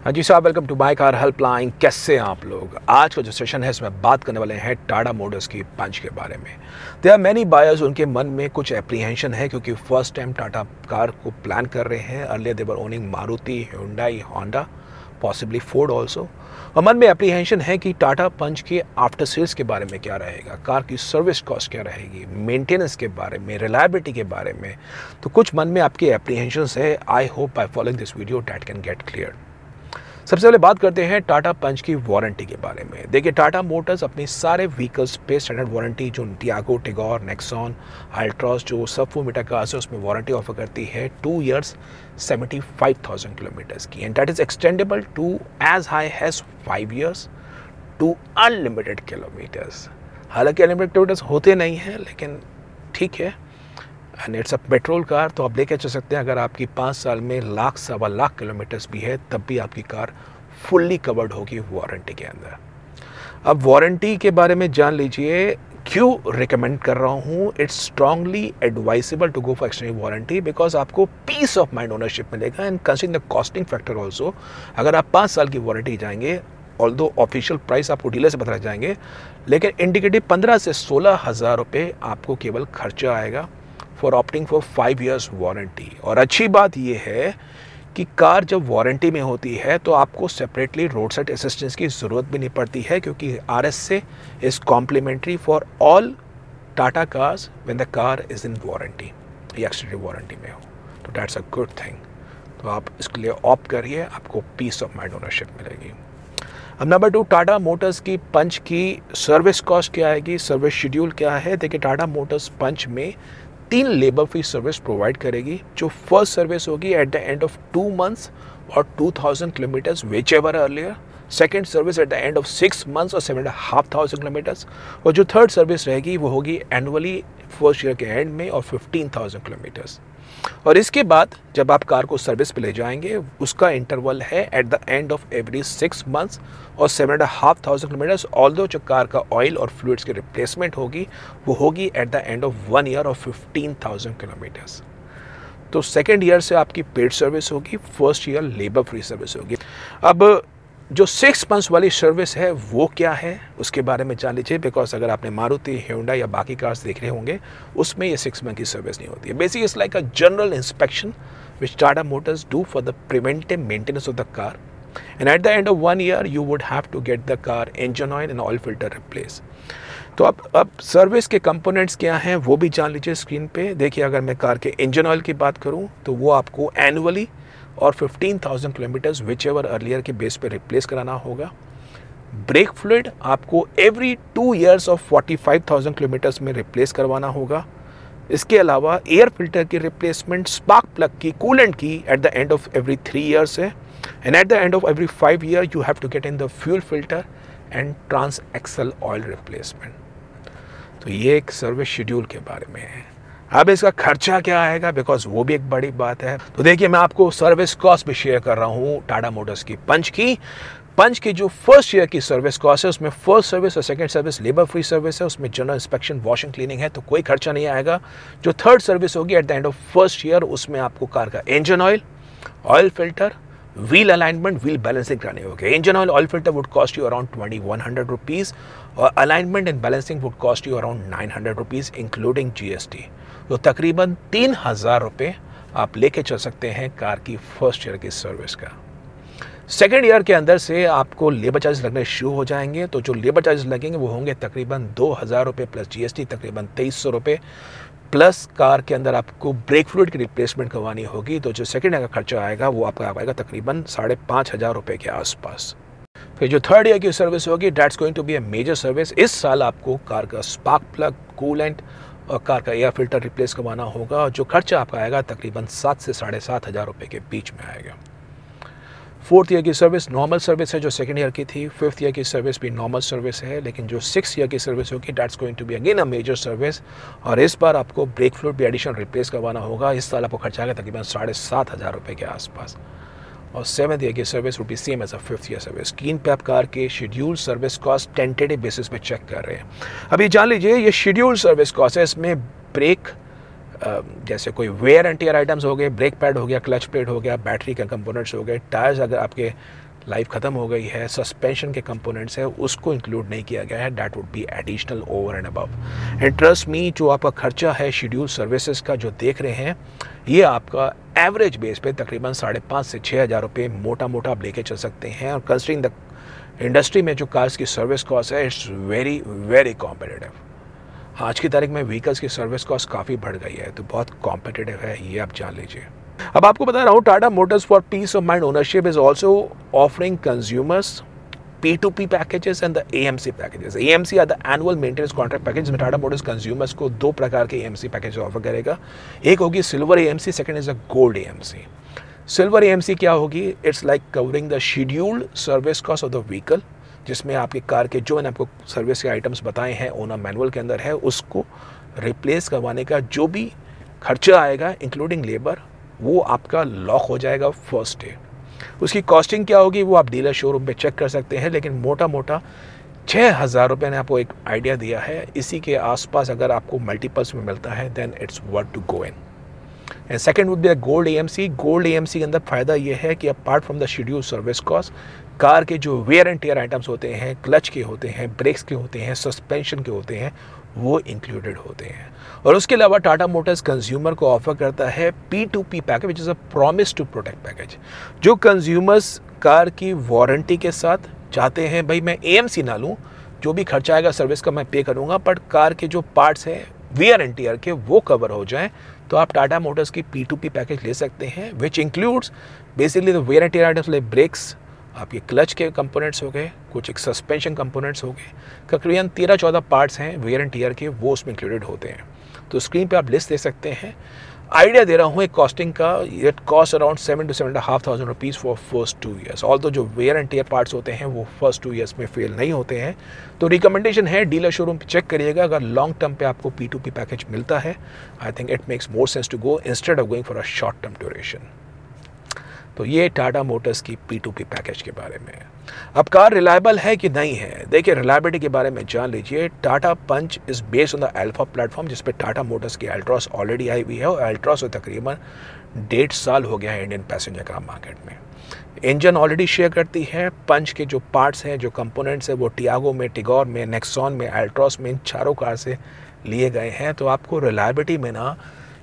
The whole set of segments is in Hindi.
हाँ जी साहब, welcome to my car helpline. कैसे हैं आप लोग? आज का जो सेशन है इसमें बात करने वाले हैं टाटा मोटर्स की पंच के बारे में। देयर आर मैनी बायर्स, उनके मन में कुछ एप्रीहेंशन है क्योंकि फर्स्ट टाइम टाटा कार को प्लान कर रहे हैं। Earlier they were owning Maruti, Hyundai, Honda, possibly Ford also. और मन में एप्रीहेंशन है कि टाटा पंच के आफ्टर सेल्स के बारे में क्या रहेगा, कार की सर्विस कॉस्ट क्या रहेगी, मेंटेनेंस के बारे में, रिलायबिलिटी के बारे में। तो कुछ मन में आपकी एप्रीहेंशंस है। I hope by following this video that can get clear. सबसे पहले बात करते हैं टाटा पंच की वारंटी के बारे में। देखिए, टाटा मोटर्स अपनी सारे व्हीकल्स पे स्टैंडर्ड वारंटी जो टियागो, टिगोर, नेक्सॉन, अल्ट्रॉस जो सब 4 मीटर कार्स है उसमें वारंटी ऑफर करती है 2 years 75,000 किलोमीटर्स की, and that is extendable to as high as 5 years to unlimited kilometres. हालांकि अनलिमिटेड किलोमीटर्स होते नहीं हैं, लेकिन ठीक है, and it's a petrol car, तो आप लेके चल सकते हैं। अगर आपकी 5 साल में लाख सवा लाख किलोमीटर्स भी है तब भी आपकी कार फुल्ली कवर्ड होगी वारंटी के अंदर। अब वारंटी के बारे में जान लीजिए क्यों रिकमेंड कर रहा हूँ। It's strongly advisable to go for extended warranty because आपको पीस ऑफ माइंड ओनरशिप मिलेगा and considering the costing factor also. अगर आप 5 साल की वारंटी जाएंगे, ऑल्दो ऑफिशियल प्राइस आपको डीलर से पता जाएंगे, लेकिन इंडिकेटिव 15 से 16 हज़ार रुपये आपको केवल खर्चा आएगा for opting for 5 years warranty. और अच्छी बात यह है कि कार जब वारंटी में होती है तो आपको सेपरेटली रोड साइड असिस्टेंस की ज़रूरत भी नहीं पड़ती है, क्योंकि RSA is complimentary for all Tata cars when the car is in warranty या एक्सटेंडेड वारंटी में हो। तो दैट्स अ गुड थिंग। तो आप इसके लिए ऑप्ट करिए, आपको पीस ऑफ माइंड ओनरशिप मिलेगी। अब नंबर 2, टाटा मोटर्स की पंच की सर्विस कॉस्ट क्या आएगी, सर्विस शेड्यूल क्या है। देखिए, टाटा मोटर्स पंच में 3 लेबर फ्री सर्विस प्रोवाइड करेगी। जो फर्स्ट सर्विस होगी at the end of 2 months और 2000 kilometres which ever earlier. Second service eight the end of 6 months और 7,500 किलोमीटर्स। और जो थर्ड सर्विस रहेगी वो होगी एनुअली फर्स्ट ईयर के एंड में और 15,000 किलोमीटर्स। और इसके बाद जब आप कार को सर्विस पे ले जाएंगे उसका इंटरवल है eight the end of every 6 months और 7,500 किलोमीटर्स। ऑल्दो जो कार का ऑयल और फ्लूइड्स की रिप्लेसमेंट होगी वो होगी at the end of 1 year और 15,000 किलोमीटर्स। तो सेकेंड ईयर से आपकी पेड सर्विस होगी, first year labour free service होगी। अब जो 6 months वाली सर्विस है वो क्या है उसके बारे में जान लीजिए, बिकॉज अगर आपने मारुति, होंडा या बाकी कार्स देख रहे होंगे उसमें ये 6 month की सर्विस नहीं होती है। Basically it's like a general inspection which Tata Motors do for the preventive maintenance of the car, and at the end of 1 year you would have to get the car engine oil and oil filter replace. तो अब सर्विस के कंपोनेंट्स क्या हैं वो भी जान लीजिए स्क्रीन पे। देखिए, अगर मैं कार के इंजन ऑयल की बात करूँ तो वो आपको एनुअली और 15,000 किलोमीटर्स विच एवर अर्लियर के बेस पे रिप्लेस कराना होगा। ब्रेक फ्लूइड आपको एवरी 2 years और 45,000 किलोमीटर्स में रिप्लेस करवाना होगा। इसके अलावा एयर फिल्टर की रिप्लेसमेंट, स्पार्क प्लग की, कूलेंट की at the end of every 3 years है, and at the end of every 5 year you have to get in the fuel filter and transaxle oil replacement. तो ये एक सर्विस शेड्यूल के बारे में है। अब इसका खर्चा क्या आएगा, बिकॉज वो भी एक बड़ी बात है। तो देखिए, मैं आपको सर्विस कॉस्ट भी शेयर कर रहा हूँ टाटा मोटर्स की पंच की जो फर्स्ट ईयर की सर्विस कॉस्ट है उसमें फर्स्ट सर्विस और second service labour free service है, उसमें जनरल इंस्पेक्शन, वॉशिंग, क्लीनिंग है, तो कोई खर्चा नहीं आएगा। जो थर्ड सर्विस होगी at the end of first year उसमें आपको कार का engine oil, oil filter, wheel alignment, wheel balancing कराने होंगे। Engine oil, oil filter would cost you around 2,100 rupees और alignment and balancing would cost you around 900 rupees including GST। तो तकरीबन 3,000 रुपये आप लेके चल सकते हैं कार की फर्स्ट ईयर की सर्विस का। सेकेंड ईयर के अंदर से आपको लेबर चार्ज लगने शुरू हो जाएंगे। तो जो लेबर चार्ज लगेंगे वो होंगे तकरीबन 2,000 रुपये प्लस GST तकरीबन 2,300 रुपये, प्लस कार के अंदर आपको ब्रेक फ्लूइड की रिप्लेसमेंट करवानी होगी। तो जो सेकेंड ईयर का खर्चा आएगा वो आपका आएगा तकरीबन 5,500 रुपये के आसपास। फिर जो थर्ड ईयर की सर्विस होगी that's going to be a major service. इस साल आपको कार का स्पार्क प्लग, कूलेंट और कार का एयर फिल्टर रिप्लेस करवाना होगा, और जो खर्चा आपका आएगा तकरीबन 7 से 7,500 रुपये के बीच में आएगा। फोर्थ ईयर की सर्विस नॉर्मल सर्विस है जो सेकेंड ईयर की थी। फिफ्थ ईयर की सर्विस भी नॉर्मल सर्विस है, लेकिन जो 6th ईयर की सर्विस होगी that's going to be again a major service, और इस बार आपको ब्रेक फ्लूइड भी एडिशनल रिप्लेस करवाना होगा। इस साल आपको खर्चा आएगा तकरीबन 7,500 रुपये के आसपास। और 7th ईयर की service would be same as a 5th year service. Screen पे आप कार के schedule service cost tentative basis पे चेक कर रहे हैं। अभी जान लीजिए ये शेड्यूल सर्विस कॉस्ट है, इसमें ब्रेक जैसे कोई वेयर एंड टियर आइटम्स हो गए, ब्रेक पैड हो गया, क्लच प्लेट हो गया, बैटरी के कंपोनेंट्स हो गए, टायर्स अगर आपके लाइफ ख़त्म हो गई है, सस्पेंशन के कंपोनेंट्स है उसको इंक्लूड नहीं किया गया है, that would be additional over and above. And trust me, जो आपका खर्चा है शेड्यूल सर्विसेज का जो देख रहे हैं, ये आपका एवरेज बेस पे तकरीबन 5,500 से 6,000 रुपये मोटा मोटा आप लेके चल सकते हैं। और कंसिडरिंग द इंडस्ट्री में जो कार्स की सर्विस कॉस्ट है, इट्स वेरी वेरी कॉम्पिटिटिव। आज की तारीख में व्हीकल्स की सर्विस कॉस्ट काफ़ी बढ़ गई है, तो बहुत कॉम्पिटिटिव है, ये आप जान लीजिए। अब आपको बता रहा हूँ, Tata motors for peace of mind ownership is also offering consumers P2P packages and the AMC packages. AMC are the annual maintenance contract package, में टाटा मोटर्स कंज्यूमर्स को 2 प्रकार के AMC पैकेज ऑफर करेगा। एक होगी silver AMC, second is a gold AMC। Silver AMC क्या होगी? It's like covering the scheduled service cost of the vehicle, जिसमें आपकी कार के जो मैंने आपको सर्विस के आइटम्स बताए हैं ओनर मैनुअल के अंदर है, उसको रिप्लेस करवाने का जो भी खर्चा आएगा इंक्लूडिंग लेबर, वो आपका लॉक हो जाएगा फर्स्ट डे। उसकी कॉस्टिंग क्या होगी वो आप डीलर शोरूम पे चेक कर सकते हैं, लेकिन मोटा मोटा 6,000 रुपये ने आपको एक आइडिया दिया है। इसी के आसपास अगर आपको मल्टीपल्स में मिलता है then it's worth to go in. And second would be gold AMC। Gold AMC के अंदर फ़ायदा ये है कि apart from the schedule service cost, car के जो वेयर एंड टेयर आइटम्स होते हैं, क्लच के होते हैं, ब्रेक्स के होते हैं, सस्पेंशन के होते हैं, वो इंक्लूडेड होते हैं। और उसके अलावा टाटा मोटर्स कंज्यूमर को ऑफर करता है P2P package, which is a promise to protect package. जो कंज्यूमर्स कार की वारंटी के साथ चाहते हैं, भाई मैं AMC ना लूँ, जो भी खर्चा आएगा सर्विस का मैं पे करूँगा, बट कार के जो पार्ट्स हैं वियर एंड टियर के वो कवर हो जाएं, तो आप टाटा मोटर्स की P2P पैकेज ले सकते हैं, which includes basically the wear and tear items like brakes, आपके क्लच के कंपोनेंट्स हो गए, कुछ एक सस्पेंशन कंपोनेंट्स हो गए, तकरीबन 13-14 पार्ट्स हैं वेयर एंड टियर के, वो उसमें इंक्लूडेड होते हैं। तो स्क्रीन पे आप लिस्ट दे सकते हैं। आइडिया दे रहा हूँ एक कॉस्टिंग का, it cost around 7,000 to 7,500 rupees for first 2 years. Although जो वेयर एंड टियर पार्ट्स होते हैं वो फर्स्ट 2 ईयर्स में फेल नहीं होते हैं। तो रिकमेंडेशन है डीलर शोरूम पे चेक करिएगा, अगर लॉन्ग टर्म पे आपको P2P पैकेज मिलता है, I think it makes more sense to go instead of going for a short term duration. तो ये टाटा मोटर्स की P2P पैकेज के बारे में है। अब कार रिलायबल है कि नहीं है, देखिए रिलायबिलिटी के बारे में जान लीजिए। Tata Punch is based on the Alfa platform, जिस पे टाटा मोटर्स की अल्ट्रॉस ऑलरेडी आई हुई है, और अल्ट्रॉस तकरीबन 1.5 साल हो गया है इंडियन पैसेंजर कार मार्केट में। इंजन ऑलरेडी शेयर करती है। पंच के जो पार्ट्स हैं, जो कंपोनेंट्स हैं, वो टियागो में, टिगोर में, नेक्सॉन में, अल्ट्रॉस में, इन चारों कार से लिए गए हैं। तो आपको रिलायबिलिटी में ना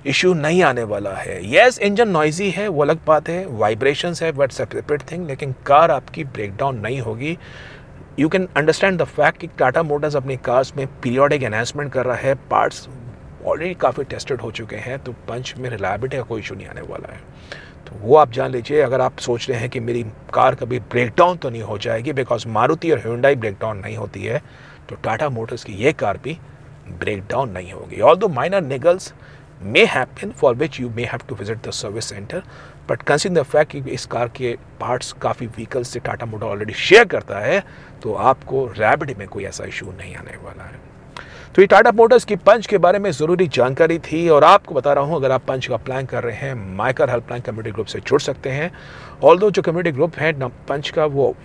इशू नहीं आने वाला है। येस, इंजन नॉइजी है, वो अलग बात है, वाइब्रेशंस है, बट सेपरेट थिंग, लेकिन कार आपकी ब्रेकडाउन नहीं होगी। You can understand the fact कि टाटा मोटर्स अपनी कार्स में पीरियोडिक एनहांसमेंट कर रहा है, पार्ट्स ऑलरेडी काफ़ी टेस्टेड हो चुके हैं, तो पंच में रिलायबिलिटी का कोई इशू नहीं आने वाला है। तो वो आप जान लीजिए। अगर आप सोच रहे हैं कि मेरी कार कभी ब्रेकडाउन तो नहीं हो जाएगी, बिकॉज मारुति और ह्यूंडई ब्रेकडाउन नहीं होती है, तो टाटा मोटर्स की ये कार भी ब्रेकडाउन नहीं होगी। Although minor Nicholls may happen for which you may have to visit the service center, but considering the fact कि इस कार के पार्ट्स काफ़ी व्हीकल्स से टाटा मोटर ऑलरेडी शेयर करता है, तो आपको रैपिड में कोई ऐसा इशू नहीं आने वाला है। तो ये टाटा मोटर्स की पंच के बारे में ज़रूरी जानकारी थी, और आपको बता रहा हूँ अगर आप पंच का प्लान कर रहे हैं, माई कार हेल्पलाइन कम्युनिटी ग्रुप से जुड़ सकते हैं। ऑल्दो जो कम्युनिटी ग्रुप है ना पंच का, वो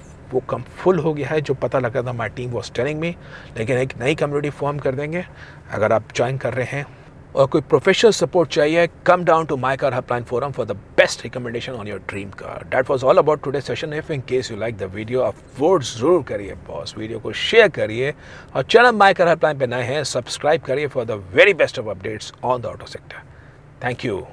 कम फुल हो गया है, जो पता लगा था my team was telling me, लेकिन एक नई कम्युनिटी फॉर्म कर देंगे। अगर आप ज्वाइन कर रहे हैं और कोई प्रोफेशनल सपोर्ट चाहिए, come down to my car helpline forum for the best recommendation on your dream car. That was all about today session. If in case you like the video, आप वोट जरूर करिए बॉस, वीडियो को शेयर करिए, और चैनल माई कार हेल्पलाइन पे नए हैं सब्सक्राइब करिए for the very best of updates on the auto sector. Thank you.